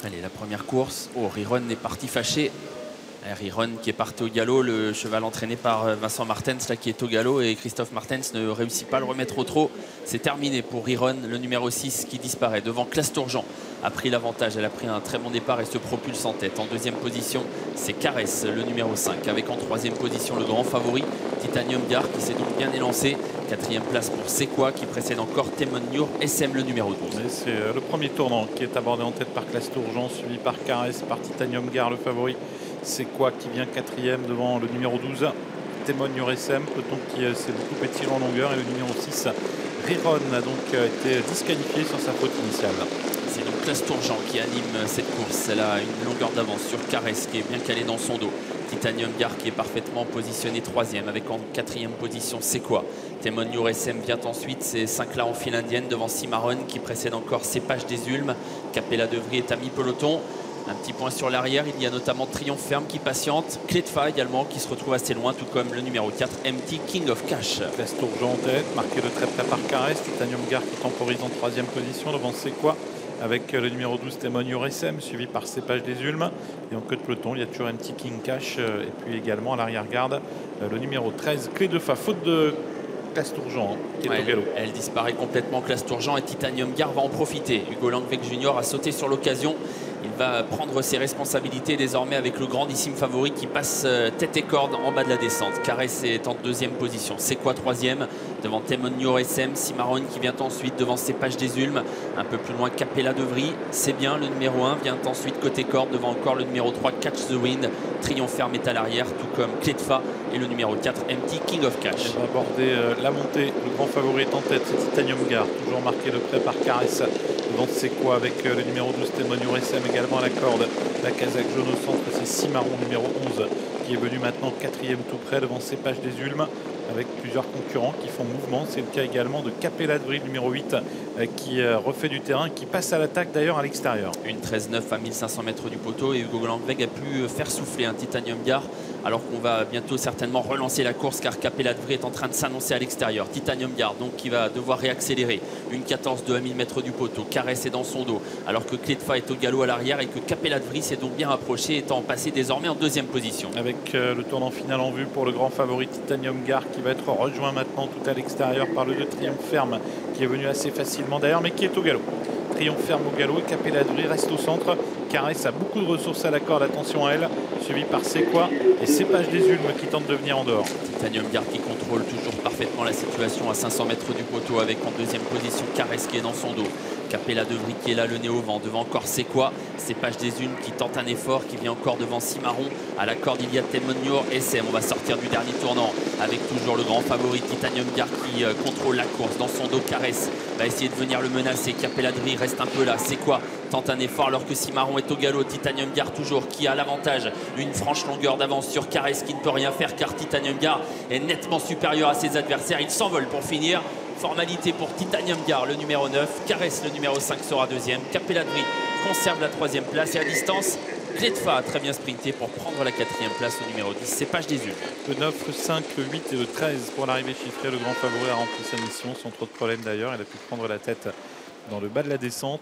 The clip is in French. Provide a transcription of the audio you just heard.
Allez, la première course. Oh, Riron est parti fâché. Riron qui est parti au galop, le cheval entraîné par Vincent Martens là, qui est au galop, et Christophe Martens ne réussit pas à le remettre au trot. C'est terminé pour Riron, le numéro 6 qui disparaît devant Clasturgent. A pris l'avantage, elle a pris un très bon départ et se propulse en tête. En deuxième position, c'est Caresse, le numéro 5, avec en troisième position le grand favori Titanium Gar qui s'est donc bien élancé. Quatrième place pour C'est quoi qui précède encore Temoniur SM, le numéro 12. C'est le premier tournant qui est abordé en tête par Clasturgent, suivi par Caresse, par Titanium Gar, le favori. C'est quoi qui vient quatrième devant le numéro 12, Temoniur SM, peloton qui s'est beaucoup étiré en longueur, et le numéro 6, Riron, a donc été disqualifié sur sa faute initiale. C'est donc Clasturgent qui anime cette course. Elle a une longueur d'avance sur Caresse qui est bien calé dans son dos. Titanium Gar qui est parfaitement positionné troisième, avec en quatrième position C'est quoi. Temoniur SM vient ensuite, c'est 5 là en file indienne devant Cimarron qui précède encore Cépage des Ulmes. Capella de Vry est à mi-peloton. Un petit point sur l'arrière, il y a notamment Triomphe Ferme qui patiente, Clé de Fa également qui se retrouve assez loin, tout comme le numéro 4, MT King of Cash. Clasturgent en tête, marqué de très près par Caresse, Titanium Gar qui temporise en troisième position devant C'est quoi, avec le numéro 12 Temoniur SM, suivi par Cépage des Ulmes. Et en queue de peloton, il y a toujours MT King Cash, et puis également à l'arrière-garde, le numéro 13, Clé de Fa, faute de Clasturgent qui est au galop. Elle disparaît complètement, Clasturgent, et Titanium Gar va en profiter. Hugo Langweg Junior a sauté sur l'occasion. Il va prendre ses responsabilités désormais avec le grandissime favori qui passe tête et corde en bas de la descente. Caresse est en deuxième position. C'est quoi troisième devant Temoniur SM. Cimarron qui vient ensuite devant Cépage des Ulmes. Un peu plus loin, Capella de Vry. C'est bien, le numéro 1 vient ensuite côté corde devant encore le numéro 3, Catch the Wind. Triomphe Ferme est à l'arrière, tout comme Clé de Fa et le numéro 4, MT King of Cash. On va aborder la montée. Le grand favori est en tête, c'est Titanium Gar, toujours marqué de près par Caresse. Devant C'est quoi avec le numéro 12 Temoniur SM également à la corde. La casaque jaune au centre, c'est Cimarron numéro 11 qui est venu maintenant quatrième tout près devant Cépage des Ulmes, avec plusieurs concurrents qui font mouvement. C'est le cas également de Capella de Vry numéro 8 qui refait du terrain, qui passe à l'attaque d'ailleurs à l'extérieur. Une 13-9 à 1500 mètres du poteau, et Hugo Langweg a pu faire souffler un Titanium Gar, alors qu'on va bientôt certainement relancer la course car Capella de Vry est en train de s'annoncer à l'extérieur. Titanium Gar donc qui va devoir réaccélérer. Une 14-2 à 1000 mètres du poteau. Caresse est dans son dos, alors que Clé de Fa est au galop à l'arrière et que Capella de Vry s'est donc bien rapproché, étant passé désormais en deuxième position. Avec le tournant final en vue pour le grand favori Titanium Gar qui va être rejoint maintenant tout à l'extérieur par le 2 Triomphe Ferme qui est venu assez facilement d'ailleurs mais qui est au galop. Triomphe Ferme au galop, et Capella de Vry reste au centre. Caresse a beaucoup de ressources à la corde, attention à elle, suivi par C'est quoi et Cépage des Ulmes qui tente de venir en dehors. Titanium Gar qui contrôle toujours parfaitement la situation à 500 mètres du poteau, avec en deuxième position Caresse qui est dans son dos. Capella de Vry qui est là, le nez au vent, devant encore C'est quoi, Cépage des Ulmes qui tente un effort, qui vient encore devant Cimarron. À la corde, il y a Temoniur SM. On va sortir du dernier tournant avec toujours le grand favori Titanium Gar qui contrôle la course. Dans son dos, Caresse va essayer de venir le menacer. Capella de Vry reste un peu là. C'est quoi tente un effort alors que Cimarron est au galop. Titanium Gar toujours qui a l'avantage, une franche longueur d'avance sur Caresse qui ne peut rien faire car Titanium Gar est nettement supérieur à ses adversaires. Il s'envole pour finir. Formalité pour Titanium Gar, le numéro 9. Caresse, le numéro 5, sera deuxième. Capella de Vry conserve la troisième place, et à distance, Clé de Fa a très bien sprinté pour prendre la quatrième place au numéro 10. Cépage des Ulmes. Le 9, le 5, le 8 et le 13 pour l'arrivée chiffrée. Le grand favori a rempli sa mission sans trop de problème d'ailleurs. Il a pu prendre la tête dans le bas de la descente.